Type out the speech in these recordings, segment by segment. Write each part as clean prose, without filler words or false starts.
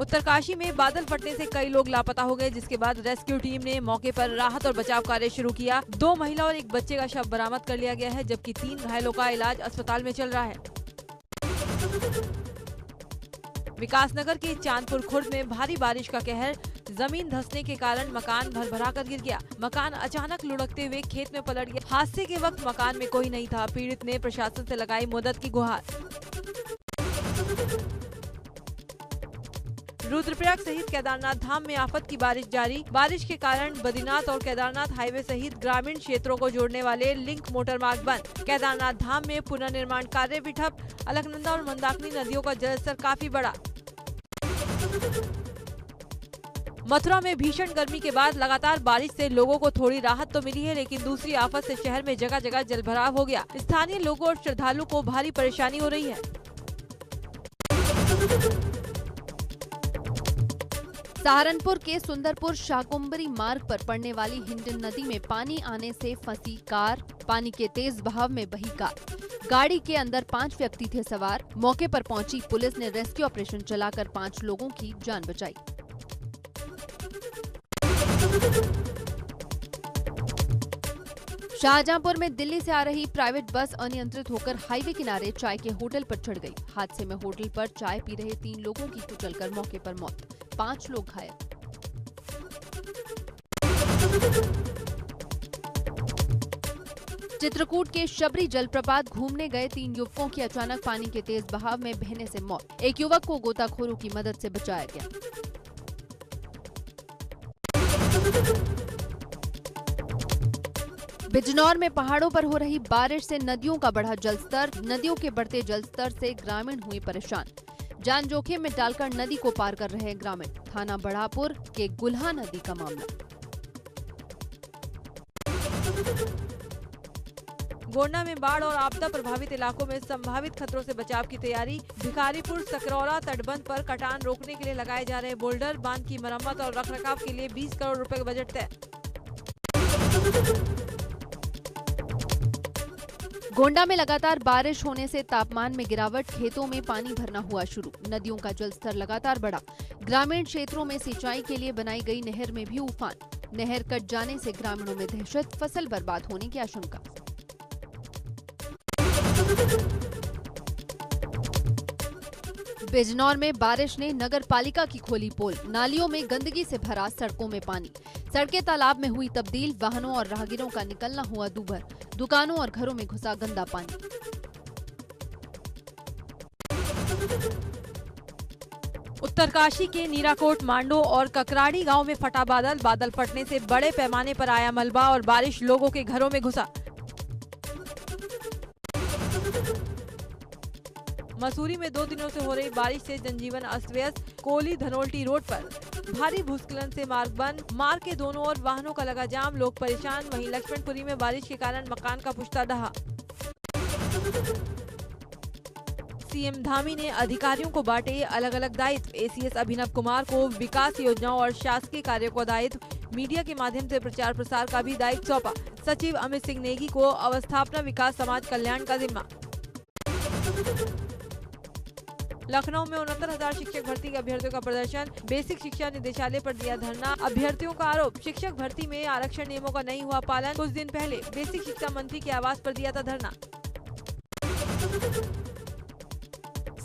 उत्तरकाशी में बादल फटने से कई लोग लापता हो गए, जिसके बाद रेस्क्यू टीम ने मौके पर राहत और बचाव कार्य शुरू किया। 2 महिला और एक बच्चे का शव बरामद कर लिया गया है, जबकि 3 घायलों का इलाज अस्पताल में चल रहा है। विकासनगर के चांदपुर खुर्द में भारी बारिश का कहर, जमीन धंसने के कारण मकान भर-भरा कर गिर गया। मकान अचानक लुढ़कते हुए खेत में पलट गया। हादसे के वक्त मकान में कोई नहीं था। पीड़ित ने प्रशासन से लगाई मदद की गुहार। रुद्रप्रयाग सहित केदारनाथ धाम में आफत की बारिश जारी। बारिश के कारण बद्रीनाथ और केदारनाथ हाईवे सहित ग्रामीण क्षेत्रों को जोड़ने वाले लिंक मोटर मार्ग बंद। केदारनाथ धाम में पुनर्निर्माण कार्य भी ठप। अलकनंदा और मंदाकिनी नदियों का जलस्तर काफी बढ़ा। मथुरा में भीषण गर्मी के बाद लगातार बारिश से लोगों को थोड़ी राहत तो मिली है, लेकिन दूसरी आफत से शहर में जगह जगह जलभराव हो गया। स्थानीय लोगों और श्रद्धालु को भारी परेशानी हो रही है। सहारनपुर के सुंदरपुर शाकुंभरी मार्ग पर पड़ने वाली हिंडन नदी में पानी आने से फंसी कार। पानी के तेज बहाव में बही कार। गाड़ी के अंदर 5 व्यक्ति थे सवार। मौके पर पहुंची पुलिस ने रेस्क्यू ऑपरेशन चलाकर 5 लोगों की जान बचाई। शाहजहांपुर में दिल्ली से आ रही प्राइवेट बस अनियंत्रित होकर हाईवे किनारे चाय के होटल पर चढ़ गई। हादसे में होटल पर चाय पी रहे 3 लोगों की कुचलकर मौके पर मौत, 5 लोग घायल। चित्रकूट के शबरी जलप्रपात घूमने गए 3 युवकों की अचानक पानी के तेज बहाव में बहने से मौत। एक युवक को गोताखोरों की मदद से बचाया गया। बिजनौर में पहाड़ों पर हो रही बारिश से नदियों का बढ़ा जलस्तर। नदियों के बढ़ते जलस्तर से ग्रामीण हुए परेशान। जान जोखिम में डालकर नदी को पार कर रहे ग्रामीण। थाना बढ़ापुर के गुल्हा नदी का मामला। गोंडा में बाढ़ और आपदा प्रभावित इलाकों में संभावित खतरों से बचाव की तैयारी। भिखारीपुर सकरौरा तटबंध पर कटान रोकने के लिए लगाए जा रहे बोल्डर। बांध की मरम्मत और रखरखाव के लिए 20 करोड़ रुपए का बजट तय। गोंडा में लगातार बारिश होने से तापमान में गिरावट। खेतों में पानी भरना हुआ शुरू। नदियों का जलस्तर लगातार बढ़ा। ग्रामीण क्षेत्रों में सिंचाई के लिए बनाई गई नहर में भी उफान। नहर कट जाने से ग्रामीणों में दहशत, फसल बर्बाद होने की आशंका। बिजनौर में बारिश ने नगर पालिका की खोली पोल। नालियों में गंदगी से भरा, सड़कों में पानी। सड़कें तालाब में हुई तब्दील। वाहनों और राहगीरों का निकलना हुआ दूभर। दुकानों और घरों में घुसा गंदा पानी। उत्तरकाशी के नीराकोट, मांडो और ककराड़ी गांव में फटा बादल। बादल फटने से बड़े पैमाने पर आया मलबा और बारिश लोगों के घरों में घुसा। मसूरी में 2 दिनों से हो रही बारिश से जनजीवन अस्त व्यस्त। कोली धनोल्टी रोड पर भारी भूस्खलन से मार्ग बंद। मार्ग के दोनों ओर वाहनों का लगा जाम, लोग परेशान। वहीं लक्ष्मणपुरी में बारिश के कारण मकान का पुश्ता ढहा। सीएम धामी ने अधिकारियों को बांटे अलग अलग दायित्व। एसीएस अभिनव कुमार को विकास योजनाओं और शासकीय कार्यों का दायित्व। मीडिया के माध्यम से प्रचार प्रसार का भी दायित्व सौंपा। सचिव अमित सिंह नेगी को अवस्थापना विकास समाज कल्याण का जिम्मा। लखनऊ में 69,000 शिक्षक भर्ती के अभ्यर्थियों का प्रदर्शन। बेसिक शिक्षा निदेशालय पर दिया धरना। अभ्यर्थियों का आरोप, शिक्षक भर्ती में आरक्षण नियमों का नहीं हुआ पालन। कुछ दिन पहले बेसिक शिक्षा मंत्री के आवास पर दिया था धरना।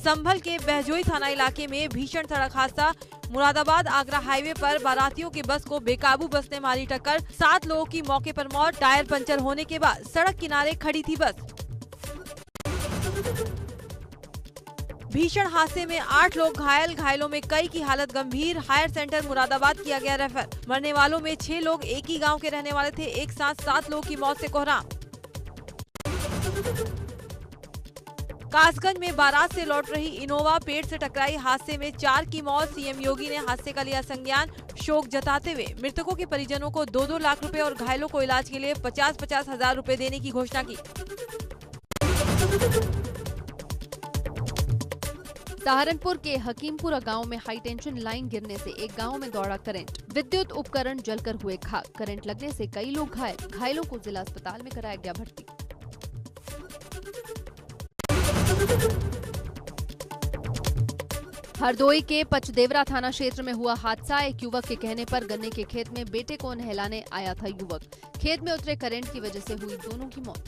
संभल के बहजोई थाना इलाके में भीषण सड़क हादसा। मुरादाबाद आगरा हाईवे पर बारातियों की बस को बेकाबू बस ने मारी टक्कर। 7 लोगों की मौके पर मौत। टायर पंचर होने के बाद सड़क किनारे खड़ी थी बस। भीषण हादसे में 8 लोग घायल। घायलों में कई की हालत गंभीर। हायर सेंटर मुरादाबाद किया गया रेफर। मरने वालों में 6 लोग एक ही गांव के रहने वाले थे। एक साथ 7 लोगों की मौत से कोहराम। कासगंज में बारात से लौट रही इनोवा पेड़ से टकराई। हादसे में 4 की मौत। सीएम योगी ने हादसे का लिया संज्ञान। शोक जताते हुए मृतकों के परिजनों को 2-2 लाख रुपए और घायलों को इलाज के लिए 50-50 हजार रुपए देने की घोषणा की। सहारनपुर के हकीमपुरा गांव में हाई टेंशन लाइन गिरने से एक गांव में दौड़ा करंट। विद्युत उपकरण जलकर हुए खाक। करंट लगने से कई लोग घायल। घायलों को जिला अस्पताल में कराया गया भर्ती। हरदोई के पचदेवरा थाना क्षेत्र में हुआ हादसा। एक युवक के कहने पर गन्ने के खेत में बेटे को नहलाने आया था युवक। खेत में उतरे करंट की वजह से हुई दोनों की मौत।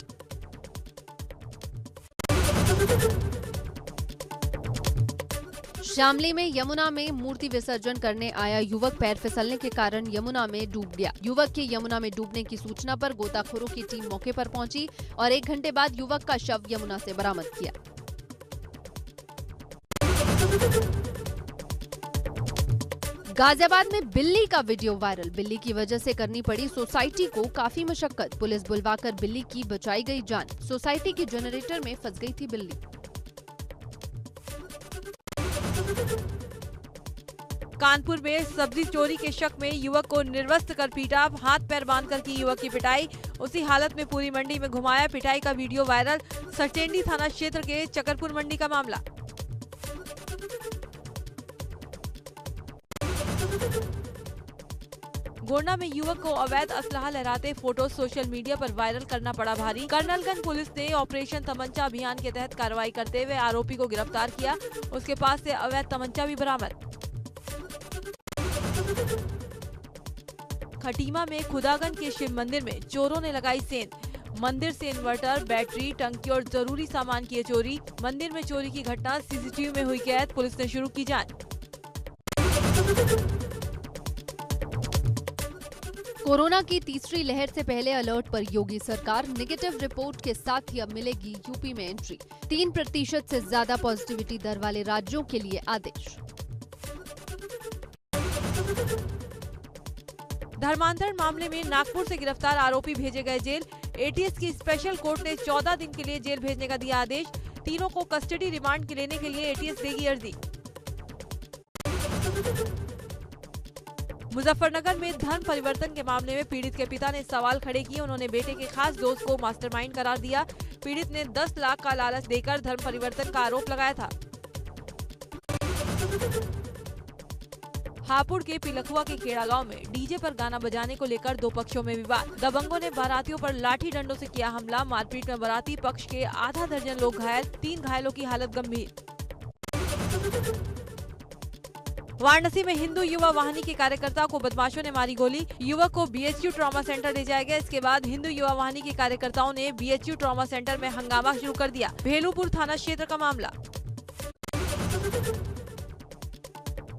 शामली में यमुना में मूर्ति विसर्जन करने आया युवक पैर फिसलने के कारण यमुना में डूब गया। युवक के यमुना में डूबने की सूचना पर गोताखोरों की टीम मौके पर पहुंची और 1 घंटे बाद युवक का शव यमुना से बरामद किया। गाजियाबाद में बिल्ली का वीडियो वायरल। बिल्ली की वजह से करनी पड़ी सोसाइटी को काफी मशक्कत। पुलिस बुलवाकर बिल्ली की बचाई गई जान। सोसाइटी के जनरेटर में फंस गई थी बिल्ली। कानपुर में सब्जी चोरी के शक में युवक को निर्वस्त्र कर पीटा। हाथ पैर बांधकर की युवक की पिटाई। उसी हालत में पूरी मंडी में घुमाया। पिटाई का वीडियो वायरल। सटेंडी थाना क्षेत्र के चकरपुर मंडी का मामला। गोंडा में युवक को अवैध असलाह लहराते फोटो सोशल मीडिया पर वायरल करना पड़ा भारी। कर्नलगंज पुलिस ने ऑपरेशन तमंचा अभियान के तहत कार्रवाई करते हुए आरोपी को गिरफ्तार किया। उसके पास से अवैध तमंचा भी बरामद। खटीमा में खुदागंज के शिव मंदिर में चोरों ने लगाई सेंध। मंदिर से इन्वर्टर, बैटरी, टंकी और जरूरी सामान की चोरी। मंदिर में चोरी की घटना सीसीटीवी में हुई कैद। पुलिस ने शुरू की जांच। कोरोना की तीसरी लहर से पहले अलर्ट पर योगी सरकार। नेगेटिव रिपोर्ट के साथ ही अब मिलेगी यूपी में एंट्री। 3% से ज्यादा पॉजिटिविटी दर वाले राज्यों के लिए आदेश। धर्मांतरण मामले में नागपुर से गिरफ्तार आरोपी भेजे गए जेल। एटीएस की स्पेशल कोर्ट ने 14 दिन के लिए जेल भेजने का दिया आदेश। तीनों को कस्टडी रिमांड के लेने के लिए एटीएस देगी अर्जी। मुजफ्फरनगर में धर्म परिवर्तन के मामले में पीड़ित के पिता ने सवाल खड़े किए। उन्होंने बेटे के खास दोस्त को मास्टरमाइंड करार दिया। पीड़ित ने 10 लाख का लालच देकर धर्म परिवर्तन का आरोप लगाया था। हापुड़ के पिलखुआ के खेड़ा गांव में डीजे पर गाना बजाने को लेकर 2 पक्षों में विवाद। दबंगों ने बारातियों पर लाठी डंडों से किया हमला। मारपीट में बाराती पक्ष के आधा दर्जन लोग घायल। 3 घायलों की हालत गंभीर। वाराणसी में हिंदू युवा वाहिनी के कार्यकर्ता को बदमाशों ने मारी गोली। युवक को बीएचयू ट्रॉमा सेंटर ले जाया गया। इसके बाद हिंदू युवा वाहिनी के कार्यकर्ताओं ने बीएचयू ट्रॉमा सेंटर में हंगामा शुरू कर दिया। भेलूपुर थाना क्षेत्र का मामला।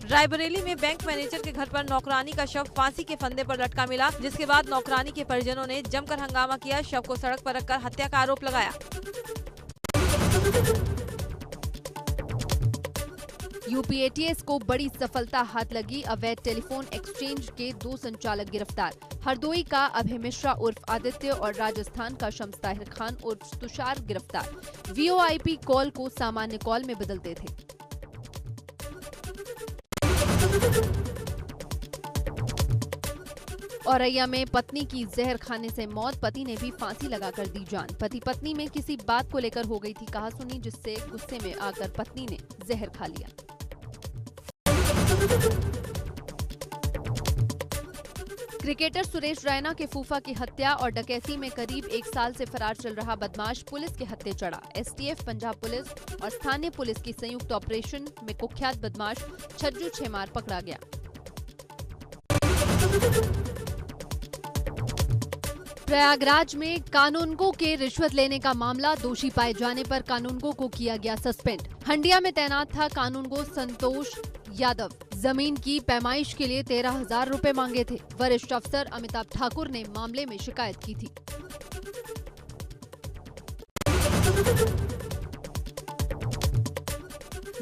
रायबरेली में बैंक मैनेजर के घर पर नौकरानी का शव फांसी के फंदे पर लटका मिला, जिसके बाद नौकरानी के परिजनों ने जमकर हंगामा किया। शव को सड़क पर रखकर हत्या का आरोप लगाया। यूपी एटीएस को बड़ी सफलता हाथ लगी। अवैध टेलीफोन एक्सचेंज के 2 संचालक गिरफ्तार। हरदोई का अभय मिश्रा उर्फ आदित्य और राजस्थान का शम्स ताहिर खान उर्फ तुषार गिरफ्तार। वीओआईपी कॉल को सामान्य कॉल में बदलते थे। औरैया में पत्नी की जहर खाने से मौत। पति ने भी फांसी लगाकर दी जान। पति पत्नी में किसी बात को लेकर हो गई थी कहासुनी, जिससे गुस्से में आकर पत्नी ने जहर खा लिया। क्रिकेटर सुरेश रैना के फूफा की हत्या और डकैती में करीब 1 साल से फरार चल रहा बदमाश पुलिस के हत्थे चढ़ा। एसटीएफ, पंजाब पुलिस और स्थानीय पुलिस की संयुक्त ऑपरेशन में कुख्यात बदमाश छज्जू छेमार पकड़ा गया। प्रयागराज में कानूनगो के रिश्वत लेने का मामला। दोषी पाए जाने पर कानूनगो को किया गया सस्पेंड। हंडिया में तैनात था कानूनगो संतोष यादव। जमीन की पैमाइश के लिए 13,000 रुपए मांगे थे। वरिष्ठ अफसर अमिताभ ठाकुर ने मामले में शिकायत की थी।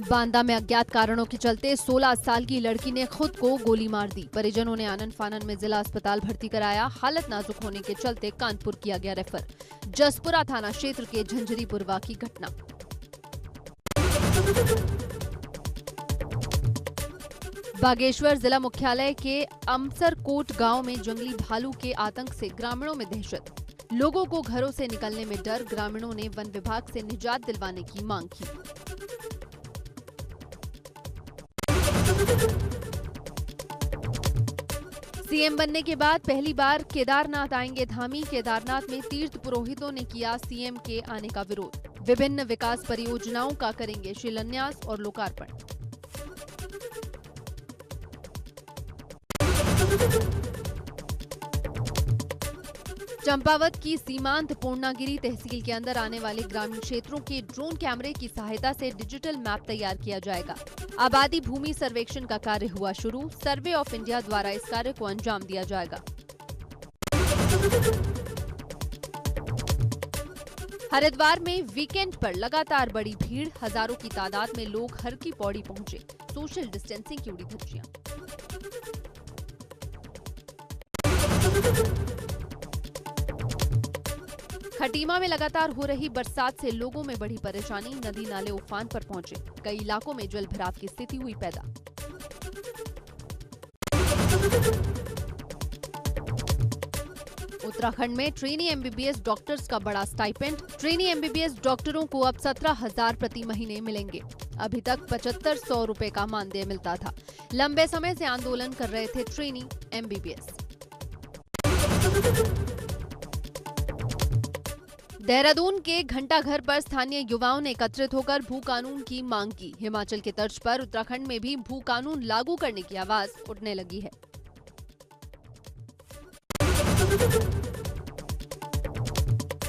बांदा में अज्ञात कारणों के चलते 16 साल की लड़की ने खुद को गोली मार दी। परिजनों ने आनन फानन में जिला अस्पताल भर्ती कराया। हालत नाजुक होने के चलते कानपुर किया गया रेफर। जसपुरा थाना क्षेत्र के झंझरीपुरवा की घटना। बागेश्वर जिला मुख्यालय के अमसरकोट गांव में जंगली भालू के आतंक से ग्रामीणों में दहशत। लोगों को घरों से निकलने में डर। ग्रामीणों ने वन विभाग से निजात दिलवाने की मांग की। सीएम बनने के बाद पहली बार केदारनाथ आएंगे धामी। केदारनाथ में तीर्थ पुरोहितों ने किया सीएम के आने का विरोध। विभिन्न विकास परियोजनाओं का करेंगे शिलान्यास और लोकार्पण। चंपावत की सीमांत पूर्णागिरी तहसील के अंदर आने वाले ग्रामीण क्षेत्रों के ड्रोन कैमरे की सहायता से डिजिटल मैप तैयार किया जाएगा। आबादी भूमि सर्वेक्षण का कार्य हुआ शुरू। सर्वे ऑफ इंडिया द्वारा इस कार्य को अंजाम दिया जाएगा। हरिद्वार में वीकेंड पर लगातार बड़ी भीड़, हजारों की तादाद में लोग हर की पौड़ी पहुंचे। सोशल डिस्टेंसिंग की उड़ी धज्जियां। खटीमा में लगातार हो रही बरसात से लोगों में बढ़ी परेशानी। नदी नाले उफान पर पहुंचे। कई इलाकों में जल भराव की स्थिति हुई पैदा। उत्तराखंड में ट्रेनी एमबीबीएस डॉक्टर्स का बड़ा स्टाइपेंड। ट्रेनी एमबीबीएस डॉक्टरों को अब 17,000 प्रति महीने मिलेंगे। अभी तक 7500 रुपए का मानदेय मिलता था। लंबे समय से आंदोलन कर रहे थे ट्रेनी एमबीबीएस। देहरादून के घंटाघर पर स्थानीय युवाओं ने एकत्रित होकर भू कानून की मांग की। हिमाचल के तर्ज पर उत्तराखंड में भी भू कानून लागू करने की आवाज उठने लगी है।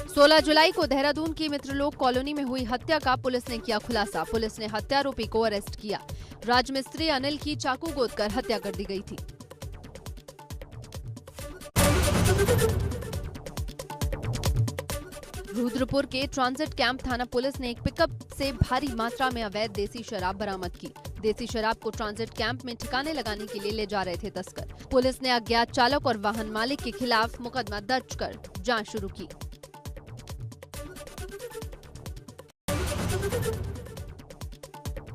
16 जुलाई को देहरादून की मित्रलोक कॉलोनी में हुई हत्या का पुलिस ने किया खुलासा। पुलिस ने हत्यारोपी को अरेस्ट किया। राजमिस्त्री अनिल की चाकू गोदकर हत्या कर दी गई थी। रुद्रपुर के ट्रांजिट कैंप थाना पुलिस ने एक पिकअप से भारी मात्रा में अवैध देसी शराब बरामद की। देसी शराब को ट्रांजिट कैंप में ठिकाने लगाने के लिए ले जा रहे थे तस्कर। पुलिस ने अज्ञात चालक और वाहन मालिक के खिलाफ मुकदमा दर्ज कर जांच शुरू की।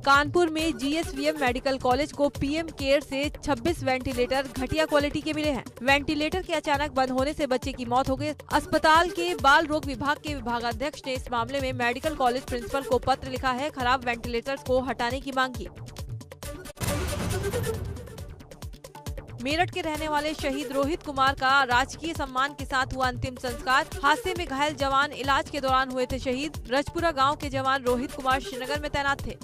कानपुर में जीएसवीएम मेडिकल कॉलेज को पीएम केयर से 26 वेंटिलेटर घटिया क्वालिटी के मिले हैं। वेंटिलेटर के अचानक बंद होने से बच्चे की मौत हो गई। अस्पताल के बाल रोग विभाग के विभागाध्यक्ष ने इस मामले में मेडिकल कॉलेज प्रिंसिपल को पत्र लिखा है। खराब वेंटिलेटर्स को हटाने की मांग की। मेरठ के रहने वाले शहीद रोहित कुमार का राजकीय सम्मान के साथ हुआ अंतिम संस्कार। हादसे में घायल जवान इलाज के दौरान हुए थे शहीद। रजपुरा गांव के जवान रोहित कुमार श्रीनगर में तैनात थे।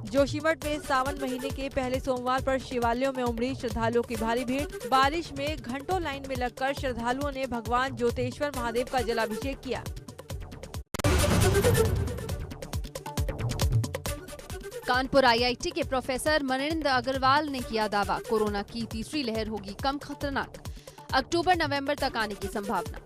जोशीमठ में सावन महीने के पहले सोमवार पर शिवालयों में उमड़ी श्रद्धालुओं की भारी भीड़। बारिश में घंटों लाइन में लगकर श्रद्धालुओं ने भगवान ज्योतेश्वर महादेव का जलाभिषेक किया। कानपुर आईआईटी के प्रोफेसर मनिंदर अग्रवाल ने किया दावा, कोरोना की तीसरी लहर होगी कम खतरनाक। अक्टूबर-नवंबर तक आने की संभावना।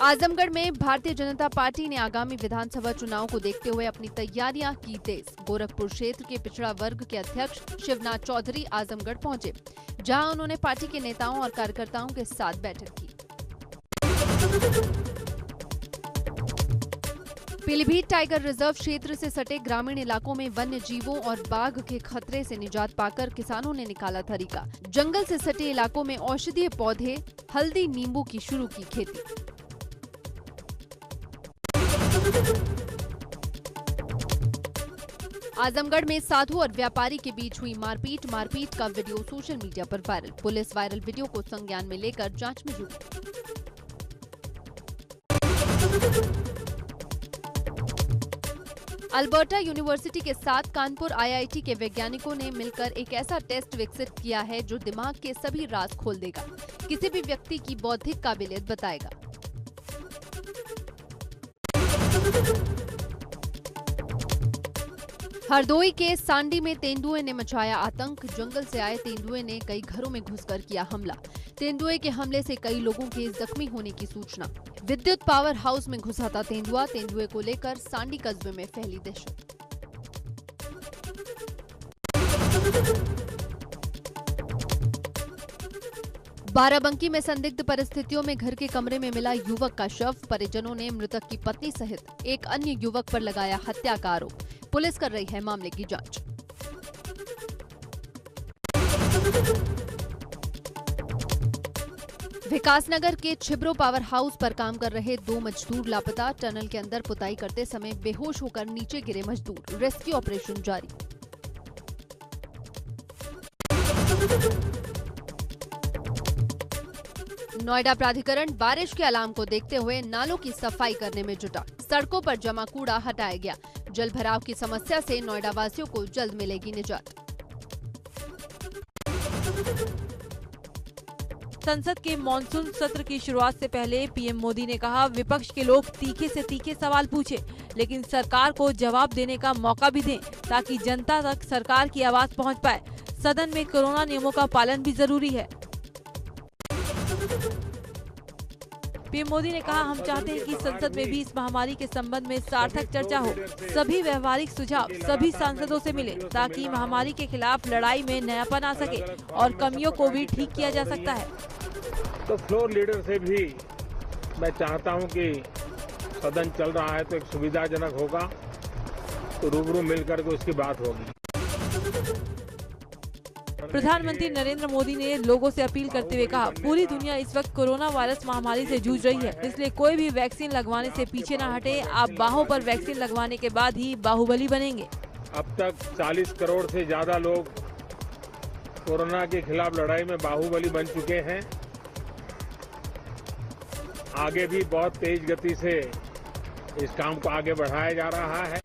आजमगढ़ में भारतीय जनता पार्टी ने आगामी विधानसभा चुनाव को देखते हुए अपनी तैयारियां की तेज। गोरखपुर क्षेत्र के पिछड़ा वर्ग के अध्यक्ष शिवनाथ चौधरी आजमगढ़ पहुंचे, जहां उन्होंने पार्टी के नेताओं और कार्यकर्ताओं के साथ बैठक की। पीलीभीत टाइगर रिजर्व क्षेत्र से सटे ग्रामीण इलाकों में वन्य जीवों और बाघ के खतरे से निजात पाकर किसानों ने निकाला तरीका। जंगल से सटे इलाकों में औषधीय पौधे, हल्दी, नींबू की शुरू की खेती। आजमगढ़ में साधु और व्यापारी के बीच हुई मारपीट का वीडियो सोशल मीडिया पर वायरल। पुलिस वायरल वीडियो को संज्ञान में लेकर जांच में जुटी। अल्बर्टा यूनिवर्सिटी के साथ कानपुर आईआईटी के वैज्ञानिकों ने मिलकर एक ऐसा टेस्ट विकसित किया है जो दिमाग के सभी राज खोल देगा, किसी भी व्यक्ति की बौद्धिक काबिलियत बताएगा। हरदोई के सांडी में तेंदुए ने मचाया आतंक। जंगल से आए तेंदुए ने कई घरों में घुसकर किया हमला। तेंदुए के हमले से कई लोगों के जख्मी होने की सूचना। विद्युत पावर हाउस में घुसा था तेंदुआ। तेंदुए को लेकर सांडी कस्बे में फैली दहशत। बाराबंकी में संदिग्ध परिस्थितियों में घर के कमरे में मिला युवक का शव। परिजनों ने मृतक की पत्नी सहित एक अन्य युवक पर लगाया हत्या का आरोप। पुलिस कर रही है मामले की जांच। विकासनगर के छिब्रो पावर हाउस पर काम कर रहे 2 मजदूर लापता। टनल के अंदर पुताई करते समय बेहोश होकर नीचे गिरे मजदूर। रेस्क्यू ऑपरेशन जारी। नोएडा प्राधिकरण बारिश के अलार्म को देखते हुए नालों की सफाई करने में जुटा। सड़कों पर जमा कूड़ा हटाया गया। जल भराव की समस्या से नोएडा वासियों को जल्द मिलेगी निजात। संसद के मॉनसून सत्र की शुरुआत से पहले पीएम मोदी ने कहा, विपक्ष के लोग तीखे से तीखे सवाल पूछे, लेकिन सरकार को जवाब देने का मौका भी दें ताकि जनता तक सरकार की आवाज पहुंच पाए। सदन में कोरोना नियमों का पालन भी जरूरी है। पीएम मोदी ने कहा, हम चाहते हैं कि संसद में भी इस महामारी के संबंध में सार्थक चर्चा हो। सभी व्यवहारिक सुझाव सभी सांसदों से मिले ताकि महामारी के खिलाफ लड़ाई में नयापन आ सके और कमियों को भी ठीक किया जा सकता है। तो फ्लोर लीडर से भी मैं चाहता हूं कि सदन चल रहा है तो एक सुविधाजनक होगा, तो रूबरू मिलकर के उसकी बात होगी। प्रधानमंत्री नरेंद्र मोदी ने लोगों से अपील करते हुए कहा, पूरी दुनिया इस वक्त कोरोना वायरस महामारी से जूझ रही है, इसलिए कोई भी वैक्सीन लगवाने से पीछे न हटे। आप बाहों पर वैक्सीन लगवाने के बाद ही बाहुबली बनेंगे। अब तक 40 करोड़ से ज्यादा लोग कोरोना के खिलाफ लड़ाई में बाहुबली बन चुके हैं। आगे भी बहुत तेज गति से इस काम को आगे बढ़ाया जा रहा है।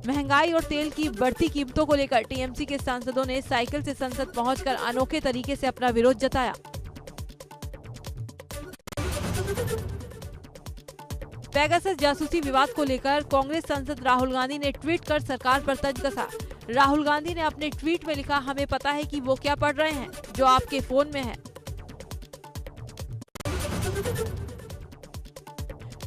महंगाई और तेल की बढ़ती कीमतों को लेकर टीएमसी के सांसदों ने साइकिल से संसद पहुंचकर अनोखे तरीके से अपना विरोध जताया। पेगासस जासूसी विवाद को लेकर कांग्रेस सांसद राहुल गांधी ने ट्वीट कर सरकार पर तंज कसा। राहुल गांधी ने अपने ट्वीट में लिखा, हमें पता है कि वो क्या पढ़ रहे हैं जो आपके फोन में है।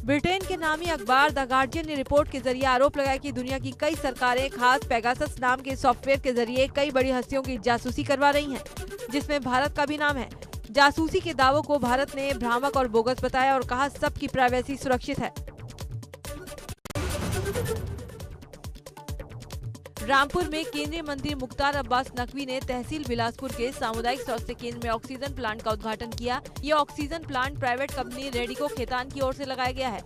ब्रिटेन के नामी अखबार द गार्जियन ने रिपोर्ट के जरिए आरोप लगाया कि दुनिया की कई सरकारें खास पेगासस नाम के सॉफ्टवेयर के जरिए कई बड़ी हस्तियों की जासूसी करवा रही हैं, जिसमें भारत का भी नाम है। जासूसी के दावों को भारत ने भ्रामक और बोगस बताया और कहा, सबकी प्राइवेसी सुरक्षित है। रामपुर में केंद्रीय मंत्री मुख्तार अब्बास नकवी ने तहसील बिलासपुर के सामुदायिक स्वास्थ्य केंद्र में ऑक्सीजन प्लांट का उद्घाटन किया। ये oxygen plant private company Radico Khaitan की ओर से लगाया गया है।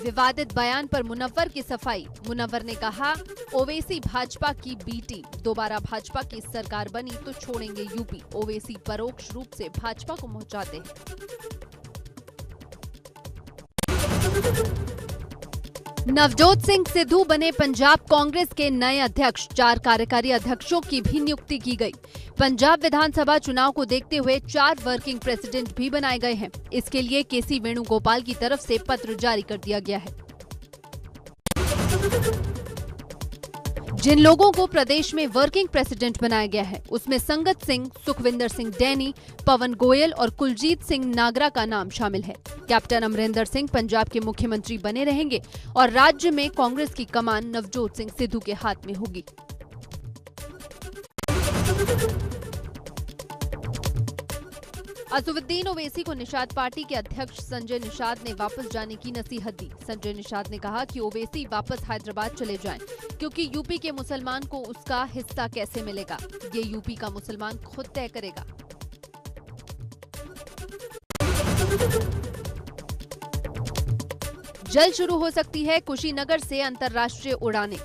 विवादित बयान पर मुनव्वर की सफाई। मुनव्वर ने कहा, ओवैसी भाजपा की बी टीम, दोबारा भाजपा की सरकार बनी तो छोड़ेंगे यूपी। ओवैसी परोक्ष रूप से भाजपा को पहुंचाते हैं। नवजोत सिंह सिद्धू बने पंजाब कांग्रेस के नए अध्यक्ष। 4 कार्यकारी अध्यक्षों की भी नियुक्ति की गई। पंजाब विधानसभा चुनाव को देखते हुए 4 वर्किंग प्रेसिडेंट भी बनाए गए हैं। इसके लिए केसी वेणुगोपाल की तरफ से पत्र जारी कर दिया गया है। जिन लोगों को प्रदेश में वर्किंग प्रेसिडेंट बनाया गया है, उसमें संगत सिंह, सुखविंदर सिंह डैनी, पवन गोयल और कुलजीत सिंह नागरा का नाम शामिल है। कैप्टन अमरिंदर सिंह पंजाब के मुख्यमंत्री बने रहेंगे और राज्य में कांग्रेस की कमान नवजोत सिंह सिद्धू के हाथ में होगी। असदुद्दीन ओवैसी को निषाद पार्टी के अध्यक्ष संजय निषाद ने वापस जाने की नसीहत दी। संजय निषाद ने कहा कि ओवैसी वापस हैदराबाद चले जाएं, क्योंकि यूपी के मुसलमान को उसका हिस्सा कैसे मिलेगा, ये यूपी का मुसलमान खुद तय करेगा। जल्द शुरू हो सकती है कुशीनगर से अंतर्राष्ट्रीय उड़ानें।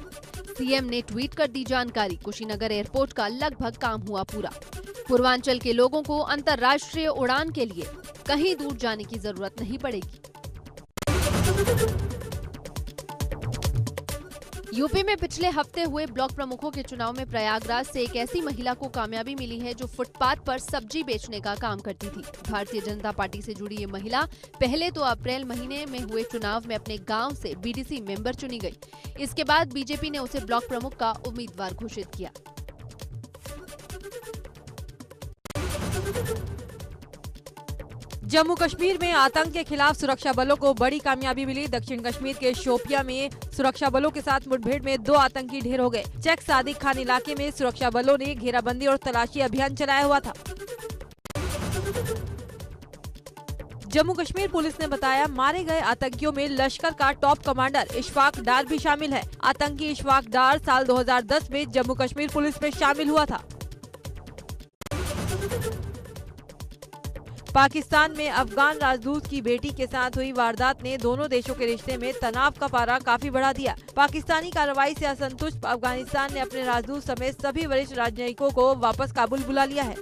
सीएम ने ट्वीट कर दी जानकारी। कुशीनगर एयरपोर्ट का लगभग काम हुआ पूरा। पूर्वांचल के लोगों को अंतर्राष्ट्रीय उड़ान के लिए कहीं दूर जाने की जरूरत नहीं पड़ेगी। यूपी में पिछले हफ्ते हुए ब्लॉक प्रमुखों के चुनाव में प्रयागराज से एक ऐसी महिला को कामयाबी मिली है जो फुटपाथ पर सब्जी बेचने का काम करती थी। भारतीय जनता पार्टी से जुड़ी ये महिला पहले तो अप्रैल महीने में हुए चुनाव में अपने गांव से बीडीसी मेंबर चुनी गई। इसके बाद बीजेपी ने उसे ब्लॉक प्रमुख का उम्मीदवार घोषित किया। जम्मू कश्मीर में आतंक के खिलाफ सुरक्षा बलों को बड़ी कामयाबी मिली। दक्षिण कश्मीर के शोपिया में सुरक्षा बलों के साथ मुठभेड़ में 2 आतंकी ढेर हो गए। चेक सादिक खान इलाके में सुरक्षा बलों ने घेराबंदी और तलाशी अभियान चलाया हुआ था। जम्मू कश्मीर पुलिस ने बताया, मारे गए आतंकियों में लश्कर का टॉप कमांडर इशफाक डार भी शामिल है। आतंकी इशफाक डार साल 2010 में जम्मू कश्मीर पुलिस में शामिल हुआ था। पाकिस्तान में अफगान राजदूत की बेटी के साथ हुई वारदात ने दोनों देशों के रिश्ते में तनाव का पारा काफी बढ़ा दिया। पाकिस्तानी कार्रवाई से असंतुष्ट अफगानिस्तान ने अपने राजदूत समेत सभी वरिष्ठ राजनयिकों को वापस काबुल बुला लिया है।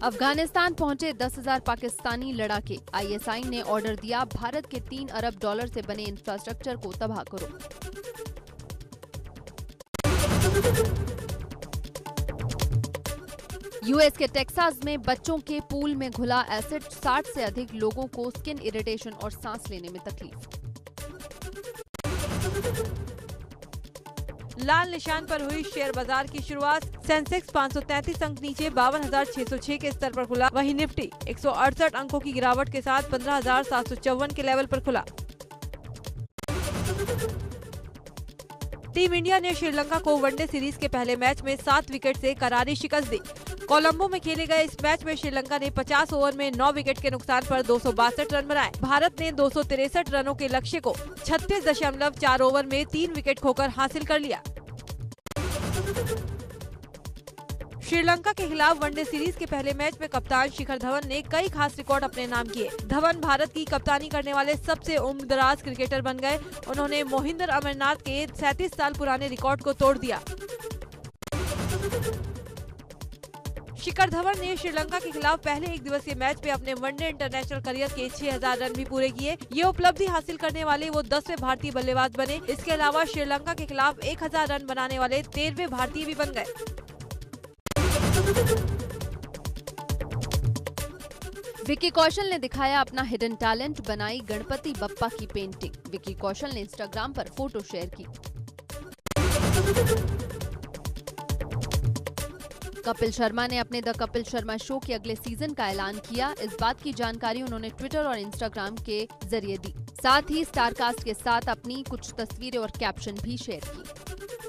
अफगानिस्तान पहुंचे 10,000 पाकिस्तानी लड़ाके। आईएसआई ने ऑर्डर दिया, भारत के $3 अरब से बने इंफ्रास्ट्रक्चर को तबाह करो। यूएस के टेक्सास में बच्चों के पूल में घुला एसिड, 60 से अधिक लोगों को स्किन इरिटेशन और सांस लेने में तकलीफ। लाल निशान पर हुई शेयर बाजार की शुरुआत। सेंसेक्स 533 अंक नीचे 52,606 के स्तर पर खुला। वहीं निफ्टी 168 अंकों की गिरावट के साथ 15,754 के लेवल पर खुला। टीम इंडिया ने श्रीलंका को वनडे सीरीज के पहले मैच में 7 विकेट से करारी शिकस्त दी। कोलंबो में खेले गए इस मैच में श्रीलंका ने 50 ओवर में 9 विकेट के नुकसान पर 262 रन बनाए। भारत ने 263 रनों के लक्ष्य को 36.4 ओवर में 3 विकेट खोकर हासिल कर लिया। श्रीलंका के खिलाफ वनडे सीरीज के पहले मैच में कप्तान शिखर धवन ने कई खास रिकॉर्ड अपने नाम किए। धवन भारत की कप्तानी करने वाले सबसे उम्रदराज क्रिकेटर बन गए। उन्होंने मोहिंदर अमरनाथ के 37 साल पुराने रिकॉर्ड को तोड़ दिया। शिखर धवन ने श्रीलंका के खिलाफ पहले एक दिवसीय मैच में अपने वनडे इंटरनेशनल करियर के 6,000 रन भी पूरे किए। ये उपलब्धि हासिल करने वाले वो 10वें भारतीय बल्लेबाज बने। इसके अलावा श्रीलंका के खिलाफ 1,000 रन बनाने वाले 13वें भारतीय भी बन गए। विकी कौशल ने दिखाया अपना हिडन टैलेंट, बनाई गणपति बप्पा की पेंटिंग। विकी कौशल ने इंस्टाग्राम पर फोटो शेयर की। कपिल शर्मा ने अपने द कपिल शर्मा शो के अगले सीजन का ऐलान किया। इस बात की जानकारी उन्होंने ट्विटर और इंस्टाग्राम के जरिए दी। साथ ही स्टारकास्ट के साथ अपनी कुछ तस्वीरें और कैप्शन भी शेयर की।